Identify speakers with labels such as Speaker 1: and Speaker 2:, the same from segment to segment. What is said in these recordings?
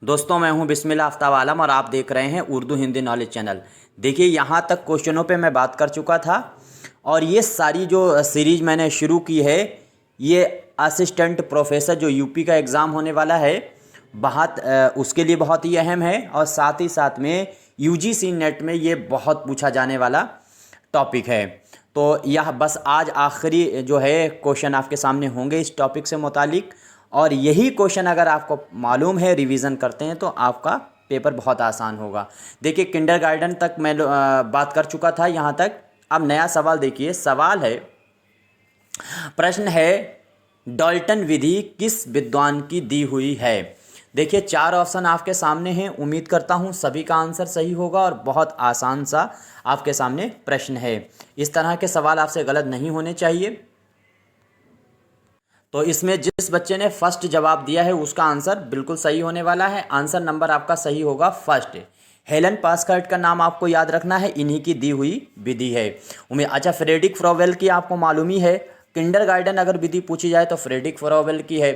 Speaker 1: दोस्तों मैं हूं बिस्मिल्लाह आफ्ताब आलम और आप देख रहे हैं उर्दू हिंदी नॉलेज चैनल। देखिए यहाँ तक क्वेश्चनों पे मैं बात कर चुका था और ये सारी जो सीरीज मैंने शुरू की है ये असिस्टेंट प्रोफेसर जो यूपी का एग्ज़ाम होने वाला है बहुत उसके लिए बहुत ही अहम है और साथ ही साथ में यूजीसी नेट में ये बहुत पूछा जाने वाला टॉपिक है। तो यह बस आज आखिरी जो है क्वेश्चन आपके सामने होंगे इस टॉपिक से मुतालिक और यही क्वेश्चन अगर आपको मालूम है रिवीजन करते हैं तो आपका पेपर बहुत आसान होगा। देखिए किंडरगार्टन तक मैं बात कर चुका था यहाँ तक। अब नया सवाल देखिए, सवाल है, प्रश्न है डाल्टन विधि किस विद्वान की दी हुई है। देखिए चार ऑप्शन आपके सामने हैं, उम्मीद करता हूँ सभी का आंसर सही होगा और बहुत आसान सा आपके सामने प्रश्न है। इस तरह के सवाल आपसे गलत नहीं होने चाहिए। तो इसमें जिस बच्चे ने फर्स्ट जवाब दिया है उसका आंसर बिल्कुल सही होने वाला है। आंसर नंबर आपका सही होगा फर्स्ट। हेलन पास्कल्ट का नाम आपको याद रखना है, इन्हीं की दी हुई विधि है। उम्मीद अच्छा फ्रेडरिक फ्रोवेल की आपको मालूम ही है, किंडरगार्टन अगर विधि पूछी जाए तो फ्रेडरिक फ्रोवेल की है।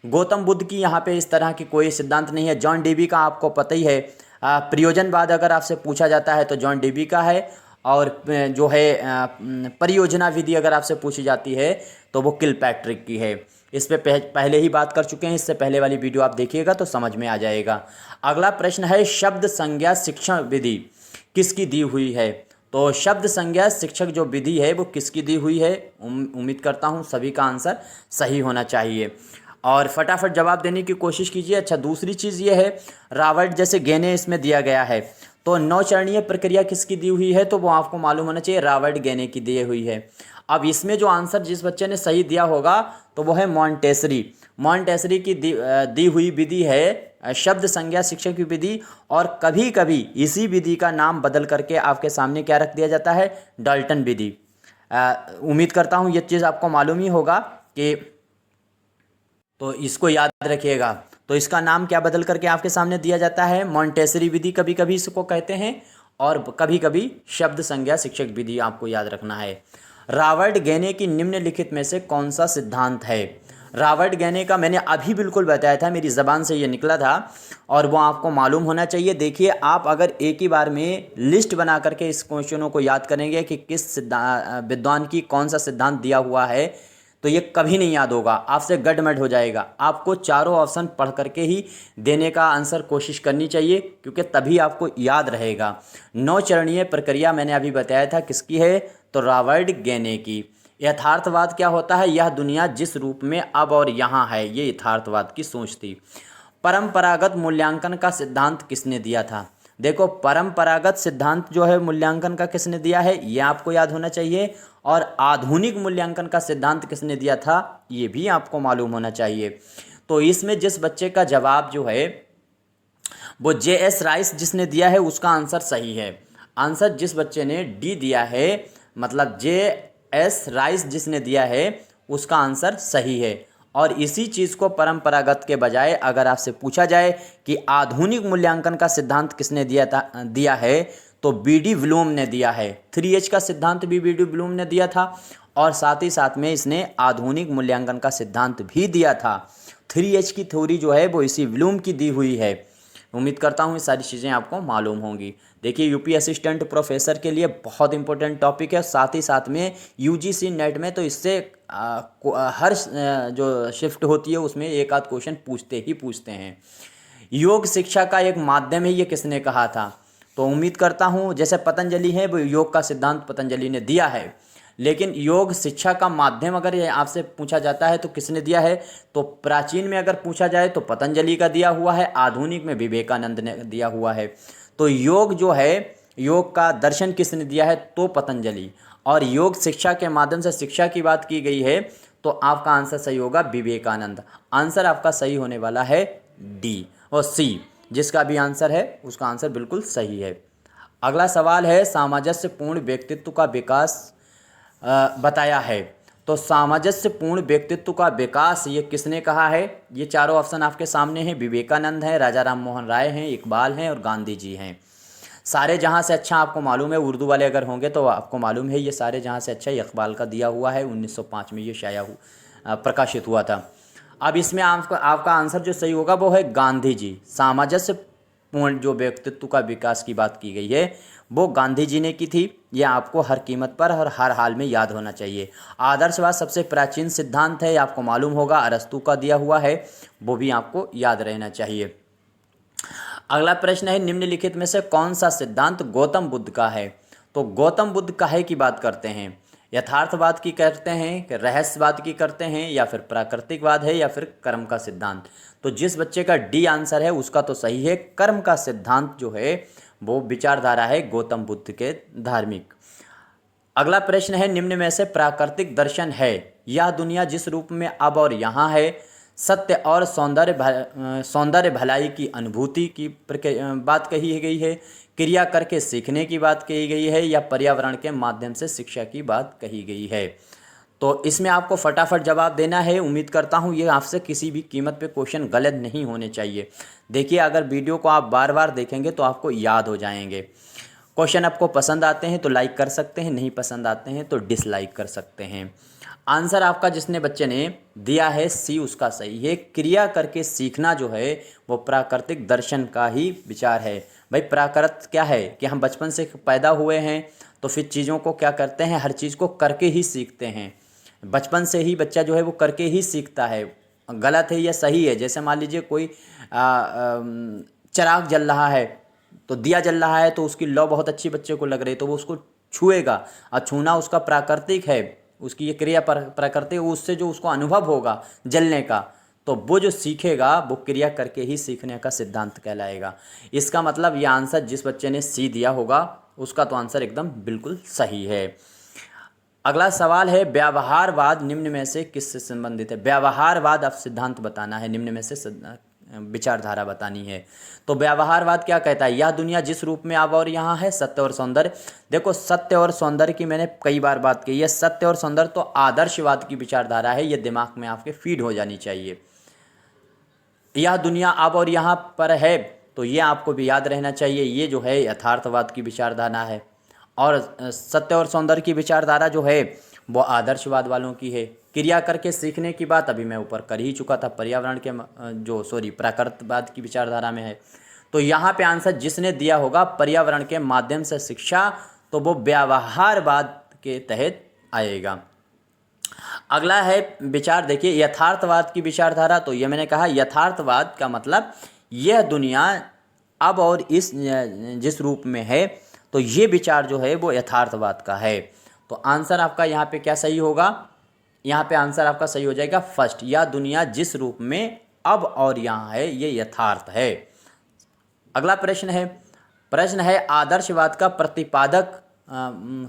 Speaker 1: गौतम बुद्ध की यहाँ पे इस तरह की कोई सिद्धांत नहीं है। जॉन डेवी का आपको पता ही है। प्रयोजनवाद अगर आपसे पूछा जाता है तो जॉन डेवी का है और जो है परियोजना विधि अगर आपसे पूछी जाती है तो वो किलपैट्रिक की है। इस पे पहले ही बात कर चुके हैं, इससे पहले वाली वीडियो आप देखिएगा तो समझ में आ जाएगा। अगला प्रश्न है शब्द संज्ञा शिक्षण विधि किसकी दी हुई है। तो शब्द संज्ञा शिक्षक जो विधि है वो किसकी दी हुई है, उम्मीद करता हूँ सभी का आंसर सही होना चाहिए और फटाफट जवाब देने की कोशिश कीजिए। अच्छा दूसरी चीज़ ये है, रावर्ट जैसे गेने इसमें दिया गया है तो नौचरणीय प्रक्रिया किसकी दी हुई है, तो वो आपको मालूम होना चाहिए रॉबर्ट गेने की दी हुई है। अब इसमें जो आंसर जिस बच्चे ने सही दिया होगा तो वो है मॉन्टेसरी। मॉन्टेसरी की दी हुई विधि है शब्द संज्ञा शिक्षक की विधि और कभी कभी इसी विधि का नाम बदल करके आपके सामने क्या रख दिया जाता है, डाल्टन विधि। उम्मीद करता हूँ ये चीज़ आपको मालूम ही होगा कि, तो इसको याद रखिएगा। तो इसका नाम क्या बदल करके आपके सामने दिया जाता है, मॉन्टेसरी विधि कभी कभी इसको कहते हैं और कभी कभी शब्द संज्ञा शिक्षक विधि आपको याद रखना है। रॉबर्ट गेने की निम्नलिखित में से कौन सा सिद्धांत है। रॉबर्ट गेने का मैंने अभी बिल्कुल बताया था, मेरी ज़बान से ये निकला था और वो आपको मालूम होना चाहिए। देखिए आप अगर एक ही बार में लिस्ट बना करके इस क्वेश्चनों को याद करेंगे कि किस विद्वान की कौन सा सिद्धांत दिया हुआ है तो ये कभी नहीं याद होगा, आपसे गडमड हो जाएगा। आपको चारों ऑप्शन पढ़ करके ही देने का आंसर कोशिश करनी चाहिए क्योंकि तभी आपको याद रहेगा। नौचरणीय प्रक्रिया मैंने अभी बताया था किसकी है, तो रॉबर्ट गेने की। यथार्थवाद क्या होता है, यह दुनिया जिस रूप में अब और यहाँ है, ये यथार्थवाद की सोच थी। परंपरागत मूल्यांकन का सिद्धांत किसने दिया था। देखो परंपरागत सिद्धांत जो है मूल्यांकन का किसने दिया है ये आपको याद होना चाहिए और आधुनिक मूल्यांकन का सिद्धांत किसने दिया था ये भी आपको मालूम होना चाहिए। तो इसमें जिस बच्चे का जवाब जो है वो जे.एस. राइस जिसने दिया है उसका आंसर सही है। आंसर जिस बच्चे ने डी दिया है मतलब जे.एस. राइस जिसने दिया है उसका आंसर सही है। और इसी चीज़ को परंपरागत के बजाय अगर आपसे पूछा जाए कि आधुनिक मूल्यांकन का सिद्धांत किसने दिया है तो बी.डी. ब्लूम ने दिया है। 3H का सिद्धांत भी बी.डी. ब्लूम ने दिया था और साथ ही साथ में इसने आधुनिक मूल्यांकन का सिद्धांत भी दिया था। 3H की थ्योरी जो है वो इसी ब्लूम की दी हुई है। उम्मीद करता हूँ ये सारी चीज़ें आपको मालूम होंगी। देखिए यूपी असिस्टेंट प्रोफेसर के लिए बहुत इंपॉर्टेंट टॉपिक है, साथ ही साथ में यूजीसी नेट में तो इससे हर जो शिफ्ट होती है उसमें एक आध क्वेश्चन पूछते ही पूछते हैं। योग शिक्षा का एक माध्यम है ये किसने कहा था, तो उम्मीद करता हूँ जैसे पतंजलि है वो योग का सिद्धांत पतंजलि ने दिया है, लेकिन योग शिक्षा का माध्यम अगर ये आपसे पूछा जाता है तो किसने दिया है, तो प्राचीन में अगर पूछा जाए तो पतंजलि का दिया हुआ है, आधुनिक में विवेकानंद ने दिया हुआ है। तो योग जो है योग का दर्शन किसने दिया है, तो पतंजलि। और योग शिक्षा के माध्यम से शिक्षा की बात की गई है तो आपका आंसर सही होगा विवेकानंद। आंसर आपका सही होने वाला है डी और सी, जिसका भी आंसर है उसका आंसर बिल्कुल सही है। अगला सवाल है सामंजस्यपूर्ण व्यक्तित्व का विकास बताया है। तो सामंजस्यपूर्ण व्यक्तित्व का विकास ये किसने कहा है, ये चारों ऑप्शन आपके सामने हैं। विवेकानंद हैं, राजा राम मोहन राय हैं, इकबाल हैं और गांधी जी हैं। सारे जहाँ से अच्छा आपको मालूम है, उर्दू वाले अगर होंगे तो आपको मालूम है ये सारे जहाँ से अच्छा इकबाल का दिया हुआ है, 1905 में ये शाया प्रकाशित हुआ था। अब इसमें आपका आंसर जो सही होगा वो है गांधी जी। सामंजस्य पूर्ण जो व्यक्तित्व का विकास की बात की गई है वो गांधी जी ने की थी। यह आपको हर कीमत पर और हर हाल में याद होना चाहिए। आदर्शवाद सबसे प्राचीन सिद्धांत है, आपको मालूम होगा, अरस्तू का दिया हुआ है, वो भी आपको याद रहना चाहिए। अगला प्रश्न है, निम्नलिखित में से कौन सा सिद्धांत गौतम बुद्ध का है? तो गौतम बुद्ध काहे की बात करते हैं? यथार्थवाद की करते हैं कि रहस्यवाद की करते हैं, या फिर प्राकृतिकवाद है, या फिर कर्म का सिद्धांत? तो जिस बच्चे का डी आंसर है उसका तो सही है। कर्म का सिद्धांत जो है वो विचारधारा है गौतम बुद्ध के धार्मिक। अगला प्रश्न है, निम्न में से प्राकृतिक दर्शन है? यह दुनिया जिस रूप में अब और यहाँ है, सत्य और सौंदर्य भलाई की अनुभूति की बात कही गई है, क्रिया करके सीखने की बात कही गई है, या पर्यावरण के माध्यम से शिक्षा की बात कही गई है? तो इसमें आपको फटाफट जवाब देना है। उम्मीद करता हूँ ये आपसे किसी भी कीमत पे क्वेश्चन गलत नहीं होने चाहिए। देखिए, अगर वीडियो को आप बार बार देखेंगे तो आपको याद हो जाएंगे। क्वेश्चन आपको पसंद आते हैं तो लाइक कर सकते हैं, नहीं पसंद आते हैं तो डिसलाइक कर सकते हैं। आंसर आपका जिसने बच्चे ने दिया है सी, उसका सही है। क्रिया करके सीखना जो है वो प्राकृतिक दर्शन का ही विचार है। भाई, प्राकृत क्या है कि हम बचपन से पैदा हुए हैं तो फिर चीज़ों को क्या करते हैं, हर चीज़ को करके ही सीखते हैं। बचपन से ही बच्चा जो है वो करके ही सीखता है। गलत है या सही है, जैसे मान लीजिए कोई चिराग जल रहा है तो दिया जल रहा है तो उसकी लौ बहुत अच्छी बच्चे को लग रही है तो वो उसको छुएगा, और छूना उसका प्राकृतिक है, उसकी ये क्रिया प्राकृतिक, उससे जो उसको अनुभव होगा जलने का, तो वो जो सीखेगा वो क्रिया करके ही सीखने का सिद्धांत कहलाएगा। इसका मतलब ये आंसर जिस बच्चे ने सी दिया होगा उसका तो आंसर एकदम बिल्कुल सही है। अगला सवाल है, व्यवहारवाद निम्न में से किससे संबंधित है? व्यवहारवाद अब सिद्धांत बताना है, निम्न में से विचारधारा बतानी है। तो व्यवहारवाद क्या कहता है? यह दुनिया जिस रूप में अब और यहाँ है, सत्य और सौंदर्य। देखो, सत्य और सौंदर्य की मैंने कई बार बात की है। सत्य और सौंदर्य तो आदर्शवाद की विचारधारा है, ये दिमाग में आपके फीड हो जानी चाहिए। यह दुनिया अब और यहाँ पर है तो ये आपको भी याद रहना चाहिए, ये जो है यथार्थवाद की विचारधारा है। और सत्य और सौंदर्य की विचारधारा जो है वो आदर्शवाद वालों की है। क्रिया करके सीखने की बात अभी मैं ऊपर कर ही चुका था, पर्यावरण के प्राकृतवाद की विचारधारा में है। तो यहाँ पे आंसर जिसने दिया होगा पर्यावरण के माध्यम से शिक्षा, तो वो व्यवहारवाद के तहत आएगा। अगला है विचार, देखिए, यथार्थवाद की विचारधारा। तो ये मैंने कहा यथार्थवाद का मतलब यह दुनिया अब और इस जिस रूप में है, तो ये विचार जो है वो यथार्थवाद का है। तो आंसर आपका यहाँ पे क्या सही होगा? यहाँ पे आंसर आपका सही हो जाएगा फर्स्ट, यह दुनिया जिस रूप में अब और यहाँ है ये यथार्थ है। अगला प्रश्न है आदर्शवाद का प्रतिपादन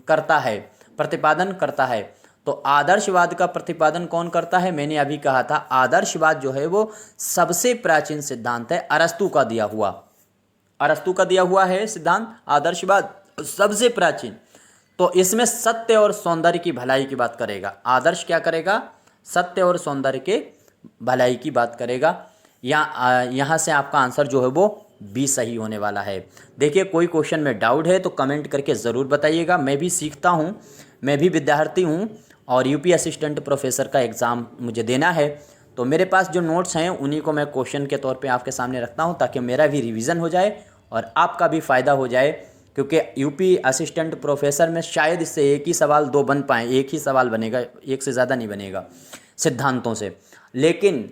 Speaker 1: करता है। तो आदर्शवाद का प्रतिपादन कौन करता है? मैंने अभी कहा था आदर्शवाद जो है वो सबसे प्राचीन सिद्धांत है, अरस्तू का दिया हुआ है सिद्धांत आदर्शवाद, सबसे प्राचीन। तो इसमें सत्य और सौंदर्य की भलाई की बात करेगा। आदर्श क्या करेगा? सत्य और सौंदर्य के भलाई की बात करेगा। यहाँ से आपका आंसर जो है वो बी सही होने वाला है। देखिए, कोई क्वेश्चन में डाउट है तो कमेंट करके ज़रूर बताइएगा। मैं भी सीखता हूँ, मैं भी विद्यार्थी हूँ और यूपी असिस्टेंट प्रोफेसर का एग्ज़ाम मुझे देना है। तो मेरे पास जो नोट्स हैं उन्हीं को मैं क्वेश्चन के तौर पे आपके सामने रखता हूँ ताकि मेरा भी रिवीजन हो जाए और आपका भी फ़ायदा हो जाए। क्योंकि यूपी असिस्टेंट प्रोफेसर में शायद इससे एक ही सवाल 2 बन पाएँ, एक ही सवाल बनेगा, एक से ज़्यादा नहीं बनेगा सिद्धांतों से। लेकिन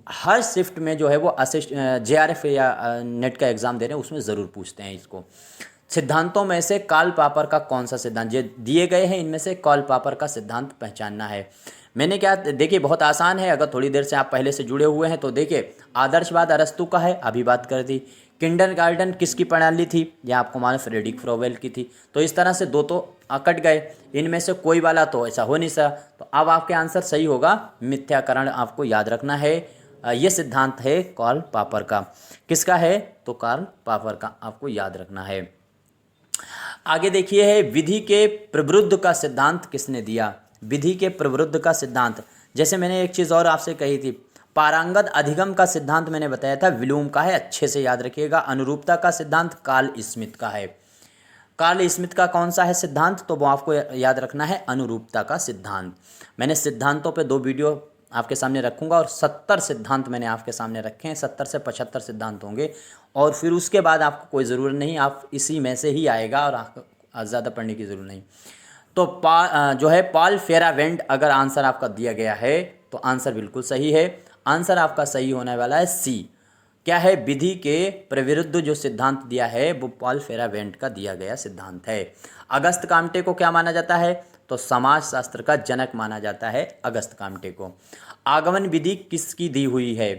Speaker 1: हर शिफ्ट में जो है वो JRF या नेट का एग्ज़ाम दे रहे हैं उसमें ज़रूर पूछते हैं इसको। सिद्धांतों में से कार्ल पॉपर का कौन सा सिद्धांत, जो दिए गए हैं इनमें से कार्ल पॉपर का सिद्धांत पहचानना है। मैंने क्या, देखिए बहुत आसान है, अगर थोड़ी देर से आप पहले से जुड़े हुए हैं तो देखिए, आदर्शवाद अरस्तू का है, अभी बात कर दी। किंडरगार्टन किसकी प्रणाली थी? यह आपको मालूम फ्रेडरिक फ्रोवेल की थी। तो इस तरह से 2 तो कट गए, इनमें से कोई वाला तो ऐसा हो नहीं सकता। तो अब आपके आंसर सही होगा मिथ्याकरण, आपको याद रखना है। ये सिद्धांत है कार्ल पॉपर का। किसका है? तो कार्ल पॉपर का, आपको याद रखना है। आगे देखिए है, विधि के प्रवृत्त का सिद्धांत किसने दिया? विधि के प्रवृत्त का सिद्धांत, जैसे मैंने एक चीज़ और आपसे कही थी, पारंगत अधिगम का सिद्धांत मैंने बताया था, विलूम का है, अच्छे से याद रखिएगा। अनुरूपता का सिद्धांत कार्ल स्मिथ का है। कार्ल स्मिथ का कौन सा है सिद्धांत? तो वो आपको याद रखना है अनुरूपता का सिद्धांत। मैंने सिद्धांतों पे 2 वीडियो आपके सामने रखूँगा और 70 सिद्धांत मैंने आपके सामने रखे हैं, 70 से 75 सिद्धांत होंगे और फिर उसके बाद आपको कोई ज़रूरत नहीं, आप इसी में से ही आएगा और आपको ज़्यादा पढ़ने की ज़रूरत नहीं। तो जो है पॉल फेरावेंट अगर आंसर आपका दिया गया है तो आंसर बिल्कुल सही है। आंसर आपका सही होने वाला है सी। क्या है, विधि के प्रविरुद्ध जो सिद्धांत दिया है वो पॉल फेरावेंट का दिया गया सिद्धांत है। अगस्त काम्टे को क्या माना जाता है, तो समाजशास्त्र का जनक माना जाता है अगस्त काम्टे को। आगमन विधि किसकी दी हुई है,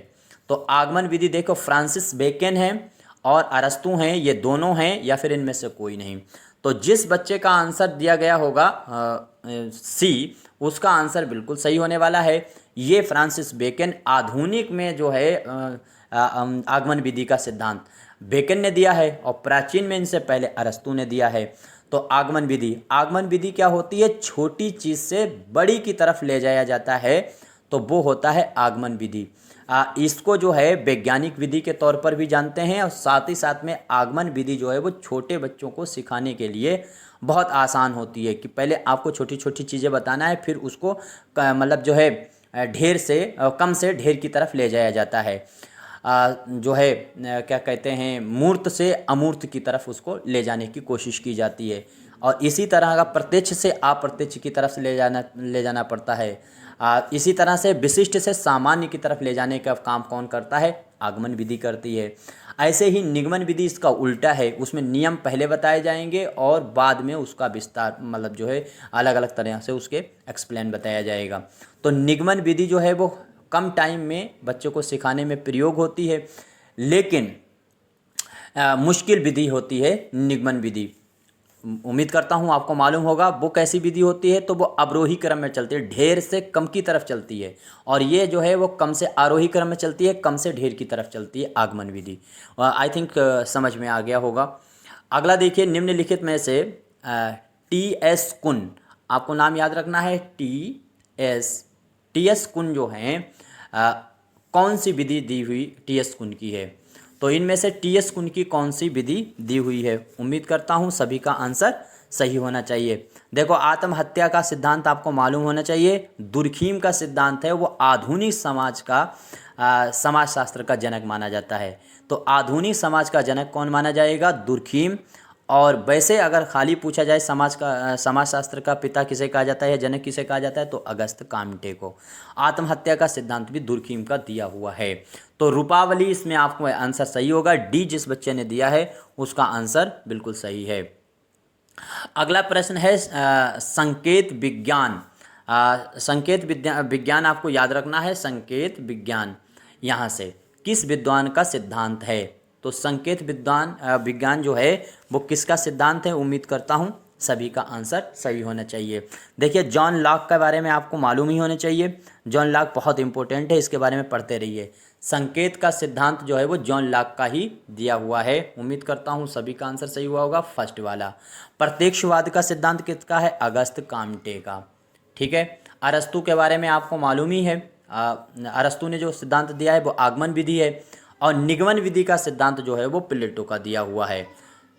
Speaker 1: तो आगमन विधि देखो फ्रांसिस बेकन है और अरस्तु हैं, ये दोनों हैं या फिर इनमें से कोई नहीं। तो जिस बच्चे का आंसर दिया गया होगा सी, उसका आंसर बिल्कुल सही होने वाला है। ये फ्रांसिस बेकन आधुनिक में जो है आगमन विधि का सिद्धांत बेकन ने दिया है और प्राचीन में इनसे पहले अरस्तु ने दिया है। तो आगमन विधि क्या होती है, छोटी चीज़ से बड़ी की तरफ ले जाया जाता है, तो वो होता है आगमन विधि। इसको जो है वैज्ञानिक विधि के तौर पर भी जानते हैं और साथ ही साथ में आगमन विधि जो है वो छोटे बच्चों को सिखाने के लिए बहुत आसान होती है कि पहले आपको छोटी छोटी चीज़ें बताना है, फिर उसको मतलब जो है ढेर से कम से ढेर की तरफ ले जाया जाता है। जो है क्या कहते हैं, मूर्त से अमूर्त की तरफ उसको ले जाने की कोशिश की जाती है और इसी तरह का प्रत्यक्ष से अप्रत्यक्ष की तरफ से ले जाना पड़ता है। इसी तरह से विशिष्ट से सामान्य की तरफ ले जाने का काम कौन करता है, आगमन विधि करती है। ऐसे ही निगमन विधि इसका उल्टा है, उसमें नियम पहले बताए जाएंगे और बाद में उसका विस्तार मतलब जो है अलग अलग तरह से उसके एक्सप्लेन बताया जाएगा। तो निगमन विधि जो है वो कम टाइम में बच्चों को सिखाने में प्रयोग होती है, लेकिन मुश्किल विधि होती है निगमन विधि। उम्मीद करता हूँ आपको मालूम होगा वो कैसी विधि होती है, तो वो अवरोही क्रम में चलती है, ढेर से कम की तरफ चलती है, और ये जो है वो कम से आरोही क्रम में चलती है, कम से ढेर की तरफ चलती है आगमन विधि। आई थिंक समझ में आ गया होगा। अगला देखिए, निम्नलिखित में से टी.एस. कुन, आपको नाम याद रखना है, टी.एस. कुन जो हैं कौन सी विधि दी हुई टी.एस. कुन की है, तो इनमें से टी.एस. कुन की कौन सी विधि दी हुई है। उम्मीद करता हूँ सभी का आंसर सही होना चाहिए। देखो, आत्महत्या का सिद्धांत आपको मालूम होना चाहिए। दुर्खीम का सिद्धांत है वो आधुनिक समाज का समाजशास्त्र का जनक माना जाता है। तो आधुनिक समाज का जनक कौन माना जाएगा, दुर्खीम। और वैसे अगर खाली पूछा जाए समाजशास्त्र का पिता किसे कहा जाता है या जनक किसे कहा जाता है, तो अगस्त काम्टे को। आत्महत्या का सिद्धांत भी दुर्खीम का दिया हुआ है। तो रूपावली, इसमें आपको आंसर सही होगा। डी जिस बच्चे ने दिया है उसका आंसर बिल्कुल सही है। अगला प्रश्न है संकेत विज्ञान। संकेत विज्ञान आपको याद रखना है। संकेत विज्ञान यहाँ से किस विद्वान का सिद्धांत है, तो संकेत विज्ञान जो है वो किसका सिद्धांत है। उम्मीद करता हूँ सभी का आंसर सही होना चाहिए। देखिए, जॉन लॉक के बारे में आपको मालूम ही होना चाहिए। जॉन लॉक बहुत इंपॉर्टेंट है, इसके बारे में पढ़ते रहिए। संकेत का सिद्धांत जो है वो जॉन लॉक का ही दिया हुआ है। उम्मीद करता हूँ सभी का आंसर सही हुआ होगा, फर्स्ट वाला। प्रत्यक्षवाद का सिद्धांत किसका है, अगस्त काम्टे का। ठीक है, अरस्तु के बारे में आपको मालूम ही है। अरस्तु ने जो सिद्धांत दिया है वो आगमन विधि है, और निगमन विधि का सिद्धांत जो है वो प्लेटो का दिया हुआ है।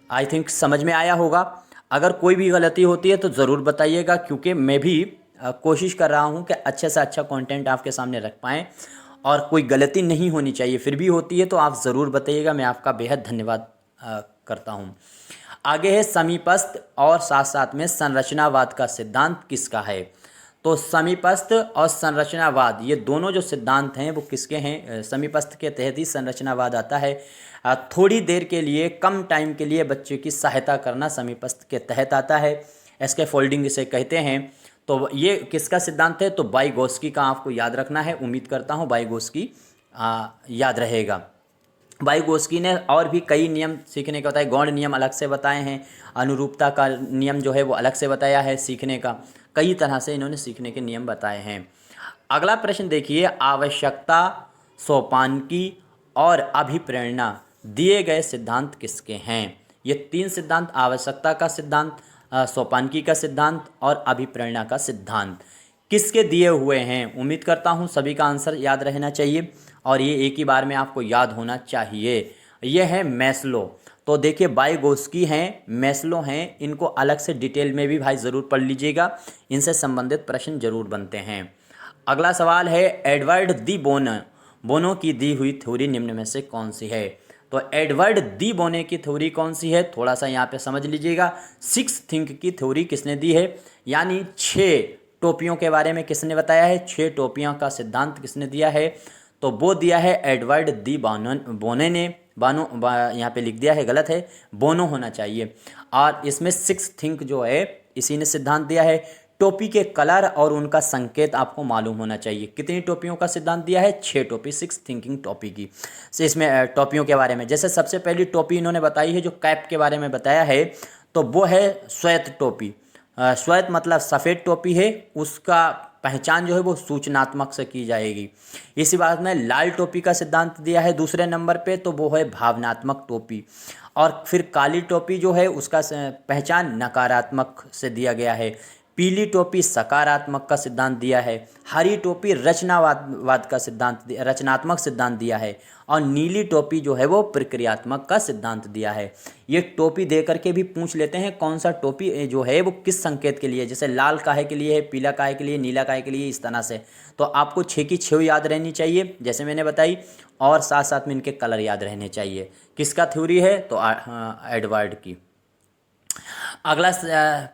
Speaker 1: आई थिंक समझ में आया होगा। अगर कोई भी गलती होती है तो ज़रूर बताइएगा, क्योंकि मैं भी कोशिश कर रहा हूँ कि अच्छे से अच्छा कंटेंट आपके सामने रख पाएँ और कोई गलती नहीं होनी चाहिए। फिर भी होती है तो आप ज़रूर बताइएगा, मैं आपका बेहद धन्यवाद करता हूँ। आगे है समीपस्थ और साथ साथ में संरचनावाद का सिद्धांत किसका है। तो समीपस्थ और संरचनावाद, ये दोनों जो सिद्धांत हैं वो किसके हैं। समीपस्थ के तहत ही संरचनावाद आता है। थोड़ी देर के लिए, कम टाइम के लिए बच्चे की सहायता करना समीपस्थ के तहत आता है। इसके फोल्डिंग इसे कहते हैं। तो ये किसका सिद्धांत है, तो वाइगोत्स्की का आपको याद रखना है। उम्मीद करता हूँ वाइगोत्स्की याद रहेगा। वाइगोत्स्की ने और भी कई नियम सीखने का बताए। गौण नियम अलग से बताए हैं, अनुरूपता का नियम जो है वो अलग से बताया है सीखने का। कई तरह से इन्होंने सीखने के नियम बताए हैं। अगला प्रश्न देखिए, आवश्यकता, सोपानकी और अभिप्रेरणा दिए गए सिद्धांत किसके हैं। ये तीन सिद्धांत, आवश्यकता का सिद्धांत, सोपानकी का सिद्धांत और अभिप्रेरणा का सिद्धांत, किसके दिए हुए हैं। उम्मीद करता हूँ सभी का आंसर याद रहना चाहिए और ये एक ही बार में आपको याद होना चाहिए। ये है मैस्लो। तो देखिए, वाइगोत्स्की हैं, मैस्लो हैं, इनको अलग से डिटेल में भी भाई ज़रूर पढ़ लीजिएगा, इनसे संबंधित प्रश्न जरूर बनते हैं। अगला सवाल है एडवर्ड दी बोनो की दी हुई थ्योरी निम्न में से कौन सी है। तो एडवर्ड दी बोनो की थ्योरी कौन सी है, थोड़ा सा यहाँ पे समझ लीजिएगा। सिक्स थिंक की थ्योरी किसने दी है, यानी 6 टोपियों के बारे में किसने बताया है, 6 टोपियों का सिद्धांत किसने दिया है, तो वो दिया है एडवर्ड दी बोनो ने। यहाँ पे लिख दिया है, गलत है, बोनो होना चाहिए। और इसमें सिक्स थिंक जो है इसी ने सिद्धांत दिया है। टोपी के कलर और उनका संकेत आपको मालूम होना चाहिए। कितनी टोपियों का सिद्धांत दिया है, 6 टोपी, 6 थिंकिंग टोपी की। से इसमें टोपियों के बारे में जैसे सबसे पहली टोपी इन्होंने बताई है, जो कैप के बारे में बताया है, तो वो है श्वेत टोपी। श्वेत मतलब सफ़ेद टोपी है, उसका पहचान जो है वो सूचनात्मक से की जाएगी। इसी बात में लाल टोपी का सिद्धांत दिया है दूसरे नंबर पे, तो वो है भावनात्मक टोपी। और फिर काली टोपी जो है उसका पहचान नकारात्मक से दिया गया है। पीली टोपी सकारात्मक का सिद्धांत दिया है। हरी टोपी रचनावाद का सिद्धांत, रचनात्मक सिद्धांत दिया है। और नीली टोपी जो है वो प्रक्रियात्मक का सिद्धांत दिया है। ये टोपी दे करके भी पूछ लेते हैं कौन सा टोपी जो है वो किस संकेत के लिए, जैसे लाल काहे के लिए है, पीला काहे के लिए, नीला काहे के लिए, इस तरह से। तो आपको 6 की 6 याद रहनी चाहिए जैसे मैंने बताई, और साथ साथ में इनके कलर याद रहने चाहिए। किसका थ्योरी है, तो एडवर्ड की। अगला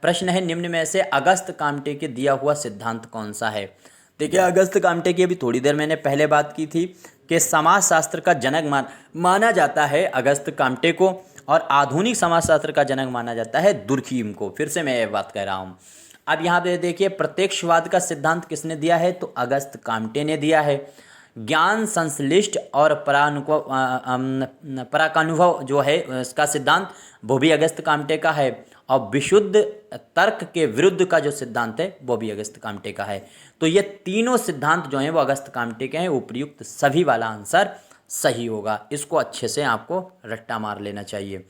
Speaker 1: प्रश्न है निम्न में से अगस्त काम्टे के दिया हुआ सिद्धांत कौन सा है। देखिए, अगस्त काम्टे की अभी थोड़ी देर मैंने पहले बात की थी कि समाजशास्त्र का जनक माना जाता है अगस्त काम्टे को, और आधुनिक समाजशास्त्र का जनक माना जाता है दुर्खीम को। फिर से मैं ये बात कह रहा हूँ। अब यहाँ पे देखिए, प्रत्यक्षवाद का सिद्धांत किसने दिया है, तो अगस्त काम्टे ने दिया है। ज्ञान संश्लिष्ट और पराकानुभव जो है इसका सिद्धांत वो भी अगस्त काम्टे का है। और विशुद्ध तर्क के विरुद्ध का जो सिद्धांत है वो भी अगस्त काम्टे का है। तो ये तीनों सिद्धांत जो हैं वो अगस्त काम्टे के हैं। उपयुक्त सभी वाला आंसर सही होगा। इसको अच्छे से आपको रट्टा मार लेना चाहिए।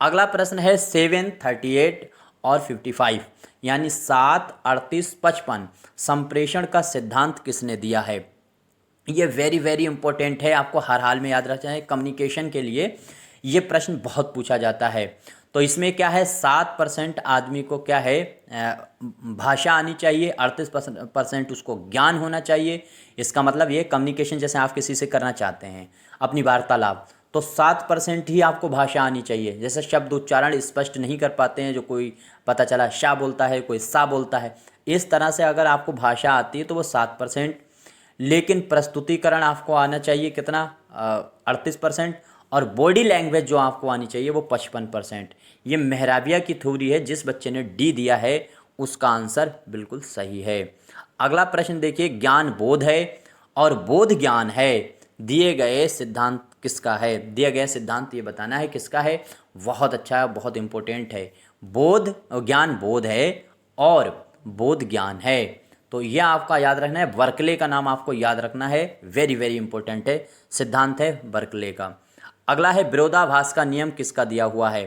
Speaker 1: अगला प्रश्न है 7, 38 और 55, यानी 7, 38, 55 संप्रेषण का सिद्धांत किसने दिया है। ये वेरी वेरी इंपॉर्टेंट है, आपको हर हाल में याद रखना है। कम्युनिकेशन के लिए ये प्रश्न बहुत पूछा जाता है। तो इसमें क्या है, 7% आदमी को क्या है भाषा आनी चाहिए, 38% उसको ज्ञान होना चाहिए। इसका मतलब ये कम्युनिकेशन जैसे आप किसी से करना चाहते हैं अपनी वार्तालाप, तो 7% ही आपको भाषा आनी चाहिए। जैसे शब्द उच्चारण स्पष्ट नहीं कर पाते हैं, जो कोई पता चला शाह बोलता है, कोई सा बोलता है, इस तरह से अगर आपको भाषा आती है तो वो 7%। लेकिन प्रस्तुतिकरण आपको आना चाहिए कितना, 38%। और बॉडी लैंग्वेज जो आपको आनी चाहिए वो 55%। ये मेहराबिया की थ्योरी है। जिस बच्चे ने डी दिया है उसका आंसर बिल्कुल सही है। अगला प्रश्न देखिए, ज्ञान बोध है और बोध ज्ञान है, दिए गए सिद्धांत किसका है। दिया गया सिद्धांत ये बताना है किसका है। बहुत अच्छा है, बहुत इंपॉर्टेंट है। बोध ज्ञान बोध है और बोध ज्ञान है, तो यह आपका याद रखना है। बर्कले का नाम आपको याद रखना है, वेरी वेरी इंपॉर्टेंट है, सिद्धांत है बर्कले का। अगला है विरोधाभास का नियम किसका दिया हुआ है।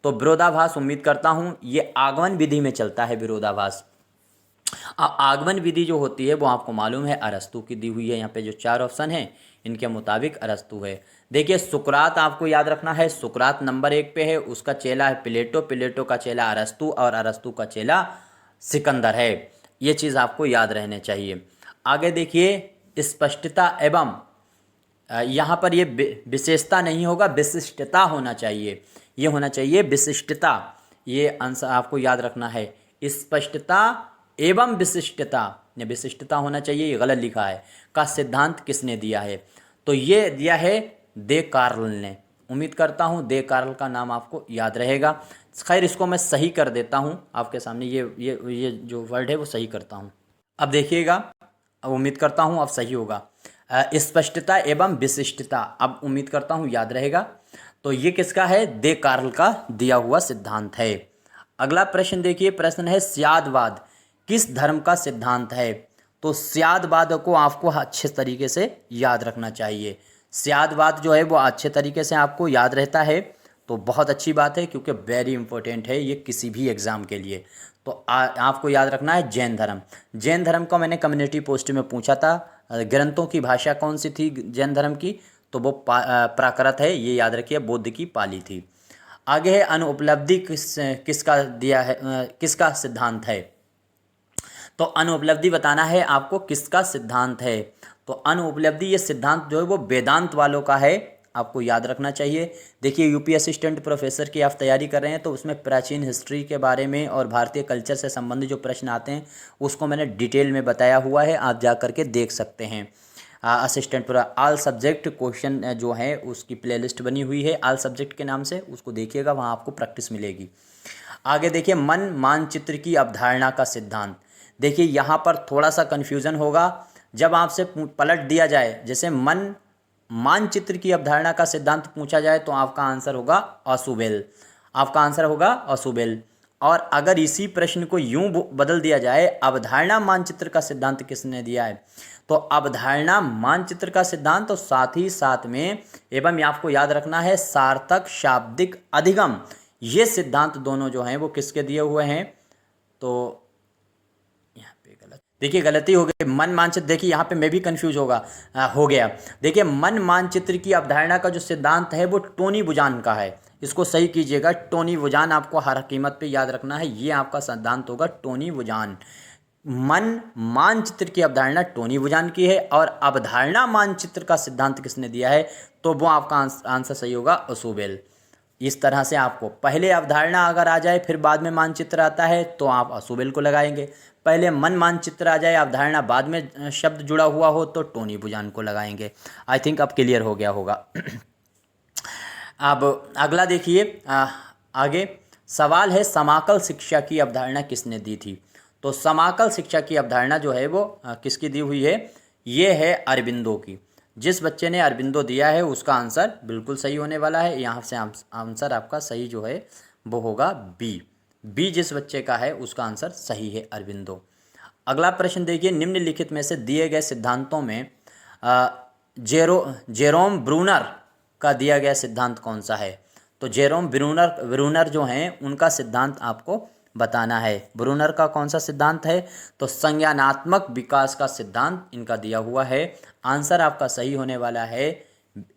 Speaker 1: तो विरोधाभास उम्मीद करता हूँ ये आगमन विधि में चलता है विरोधाभास। आगमन विधि जो होती है वो आपको मालूम है अरस्तु की दी हुई है। यहाँ पे जो 4 ऑप्शन हैं इनके मुताबिक अरस्तु है। देखिए, सुकरात आपको याद रखना है। सुकरात नंबर 1 पे है, उसका चेला है प्लेटो, प्लेटो का चेला अरस्तु और अरस्तु का चेला सिकंदर है। ये चीज़ आपको याद रहने चाहिए। आगे देखिए, स्पष्टता एवं, यहाँ पर ये विशेषता नहीं होगा, विशिष्टता होना चाहिए। ये होना चाहिए विशिष्टता, ये आंसर आपको याद रखना है। स्पष्टता एवं विशिष्टता, या विशिष्टता होना चाहिए, ये गलत लिखा है। का सिद्धांत किसने दिया है, तो ये दिया है दे कार्ल ने। उम्मीद करता हूँ दे कार्ल का नाम आपको याद रहेगा। खैर, इसको मैं सही कर देता हूँ आपके सामने, ये जो वर्ड है वो सही करता हूँ। अब देखिएगा, अब उम्मीद करता हूँ अब सही होगा। स्पष्टता एवं विशिष्टता, अब उम्मीद करता हूँ याद रहेगा। तो ये किसका है, दे कार्ल का दिया हुआ सिद्धांत है। अगला प्रश्न देखिए, प्रश्न है स्यादवाद किस धर्म का सिद्धांत है। तो स्यादवाद को आपको अच्छे तरीके से याद रखना चाहिए। स्यादवाद जो है वो अच्छे तरीके से आपको याद रहता है तो बहुत अच्छी बात है, क्योंकि वेरी इंपॉर्टेंट है ये किसी भी एग्ज़ाम के लिए। तो आपको याद रखना है जैन धर्म। जैन धर्म को मैंने कम्युनिटी पोस्ट में पूछा था, ग्रंथों की भाषा कौन सी थी जैन धर्म की, तो वो प्राकृत है, ये याद रखिए, बुद्ध की पाली थी। आगे है अनुपलब्धि किसका दिया है, किसका सिद्धांत है। तो अनुपलब्धि बताना है आपको किसका सिद्धांत है। तो अनुपलब्धि ये सिद्धांत जो है वो वेदांत वालों का है, आपको याद रखना चाहिए। देखिए यूपी असिस्टेंट प्रोफेसर की आप तैयारी कर रहे हैं तो उसमें प्राचीन हिस्ट्री के बारे में और भारतीय कल्चर से संबंधित जो प्रश्न आते हैं उसको मैंने डिटेल में बताया हुआ है, आप जा कर के देख सकते हैं। असिस्टेंट पर ऑल सब्जेक्ट क्वेश्चन जो है उसकी प्लेलिस्ट बनी हुई है ऑल सब्जेक्ट के नाम से, उसको देखिएगा, वहाँ आपको प्रैक्टिस मिलेगी। आगे देखिए मन मानचित्र की अवधारणा का सिद्धांत। देखिए यहाँ पर थोड़ा सा कन्फ्यूज़न होगा जब आपसे पलट दिया जाए, जैसे मन मानचित्र की अवधारणा का सिद्धांत पूछा जाए तो आपका आंसर होगा ऑसुबेल, आपका आंसर होगा ऑसुबेल। और अगर इसी प्रश्न को यूं बदल दिया जाए अवधारणा मानचित्र का सिद्धांत किसने दिया है, तो अवधारणा मानचित्र का सिद्धांत और साथ ही साथ में एवं आपको याद रखना है सार्थक शाब्दिक अधिगम, ये सिद्धांत दोनों जो हैं वो किसके दिए हुए हैं। तो यहाँ पे गलत, देखिए गलती हो गई, मन मानचित्र, देखिए यहाँ पे मैं भी कंफ्यूज हो गया। देखिए मन मानचित्र की अवधारणा का जो सिद्धांत है वो टोनी बुजान का है, इसको सही कीजिएगा, टोनी बुजान आपको हर कीमत पे याद रखना है, ये आपका सिद्धांत होगा टोनी बुजान। मन मानचित्र की अवधारणा टोनी बुजान की है और अवधारणा मानचित्र का सिद्धांत किसने दिया है, तो वो आपका आंसर सही होगा ऑसुबेल। इस तरह से आपको पहले अवधारणा अगर आ जाए फिर बाद में मानचित्र आता है तो आप ऑसुबेल को लगाएंगे, पहले मन मानचित्र आ जाए अवधारणा बाद में शब्द जुड़ा हुआ हो तो टोनी बुजान को लगाएंगे। आई थिंक अब क्लियर हो गया होगा। अब अगला देखिए, आगे सवाल है समाकल शिक्षा की अवधारणा किसने दी थी। तो समाकल शिक्षा की अवधारणा जो है वो किसकी दी हुई है, ये है अरबिंदो की। जिस बच्चे ने अरबिंदो दिया है उसका आंसर बिल्कुल सही होने वाला है, यहाँ से आंसर आपका सही जो है वो होगा बी जिस बच्चे का है उसका आंसर सही है अरबिंदो। अगला प्रश्न देखिए, निम्नलिखित में से दिए गए सिद्धांतों में जेरोम ब्रूनर का दिया गया सिद्धांत कौन सा है। तो जेरोम ब्रूनर जो हैं उनका सिद्धांत आपको बताना है। ब्रूनर का कौन सा सिद्धांत है, तो संज्ञानात्मक विकास का सिद्धांत इनका दिया हुआ है। आंसर आपका सही होने वाला है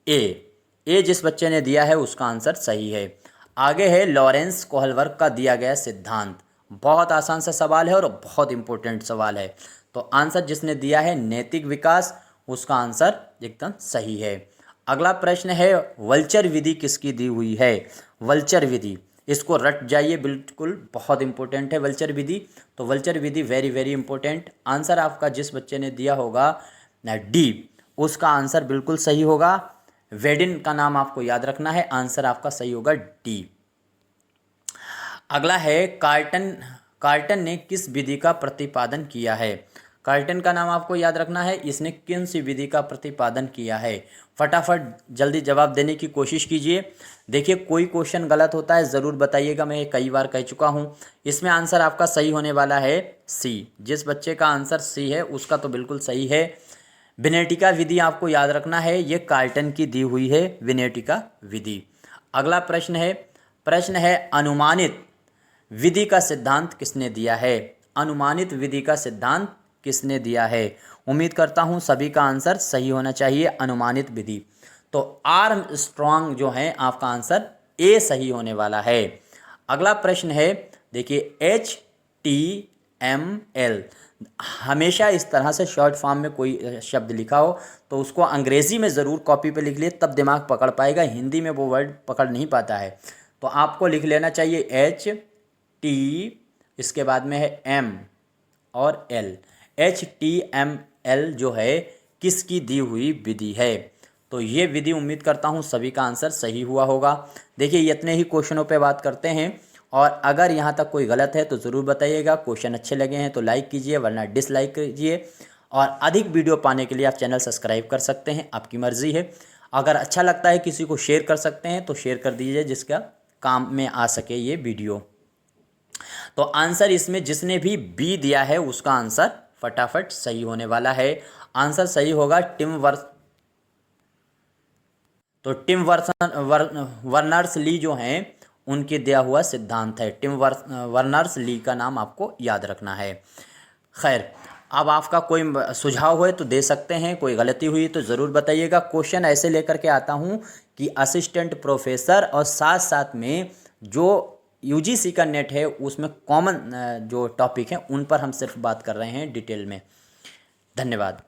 Speaker 1: ए जिस बच्चे ने दिया है उसका आंसर सही है। आगे है लॉरेंस कोहलबर्ग का दिया गया सिद्धांत, बहुत आसान सा सवाल है और बहुत इंपॉर्टेंट सवाल है। तो आंसर जिसने दिया है नैतिक विकास, उसका आंसर एकदम सही है। अगला प्रश्न है वल्चर विधि किसकी दी हुई है। वल्चर विधि, इसको रट जाइए, बिल्कुल बहुत इंपॉर्टेंट है वल्चर विधि। तो वल्चर विधि वेरी वेरी इंपॉर्टेंट। आंसर आपका जिस बच्चे ने दिया होगा डी, उसका आंसर बिल्कुल सही होगा। वेडिन का नाम आपको याद रखना है, आंसर आपका सही होगा डी। अगला है कार्टन ने किस विधि का प्रतिपादन किया है। कार्टन का नाम आपको याद रखना है, इसने किन सी विधि का प्रतिपादन किया है। फटाफट जल्दी जवाब देने की कोशिश कीजिए। देखिए कोई क्वेश्चन गलत होता है ज़रूर बताइएगा, मैं कई बार कह चुका हूँ। इसमें आंसर आपका सही होने वाला है सी, जिस बच्चे का आंसर सी है उसका तो बिल्कुल सही है। विनेटिका विधि आपको याद रखना है, ये कार्टन की दी हुई है विनेटिका विधि। अगला प्रश्न है अनुमानित विधि का सिद्धांत किसने दिया है। अनुमानित विधि का सिद्धांत किसने दिया है। उम्मीद करता हूँ सभी का आंसर सही होना चाहिए। अनुमानित विधि, तो आर्मस्ट्रॉन्ग जो है आपका आंसर ए सही होने वाला है। अगला प्रश्न है देखिए HTML, हमेशा इस तरह से शॉर्ट फॉर्म में कोई शब्द लिखा हो तो उसको अंग्रेज़ी में ज़रूर कॉपी पे लिख लिए, तब दिमाग पकड़ पाएगा। हिंदी में वो वर्ड पकड़ नहीं पाता है, तो आपको लिख लेना चाहिए HT, इसके बाद में है M और L। HTML जो है किसकी दी हुई विधि है। तो ये विधि उम्मीद करता हूँ सभी का आंसर सही हुआ होगा। देखिए इतने ही क्वेश्चनों पे बात करते हैं, और अगर यहाँ तक कोई गलत है तो ज़रूर बताइएगा। क्वेश्चन अच्छे लगे हैं तो लाइक कीजिए, वरना डिसलाइक कीजिए। और अधिक वीडियो पाने के लिए आप चैनल सब्सक्राइब कर सकते हैं, आपकी मर्ज़ी है। अगर अच्छा लगता है किसी को शेयर कर सकते हैं तो शेयर कर दीजिए, जिसका काम में आ सके ये वीडियो। तो आंसर इसमें जिसने भी बी दिया है उसका आंसर फटाफट सही होने वाला है। आंसर सही होगा टिम वर्नर्स ली जो हैं उनके दिया हुआ सिद्धांत है। टिम वर्नर्स ली का नाम आपको याद रखना है। खैर, अब आपका कोई सुझाव हो तो दे सकते हैं, कोई गलती हुई तो ज़रूर बताइएगा। क्वेश्चन ऐसे लेकर के आता हूँ कि असिस्टेंट प्रोफेसर और साथ साथ में जो यूजीसी का नेट है उसमें कॉमन जो टॉपिक हैं उन पर हम सिर्फ बात कर रहे हैं डिटेल में। धन्यवाद।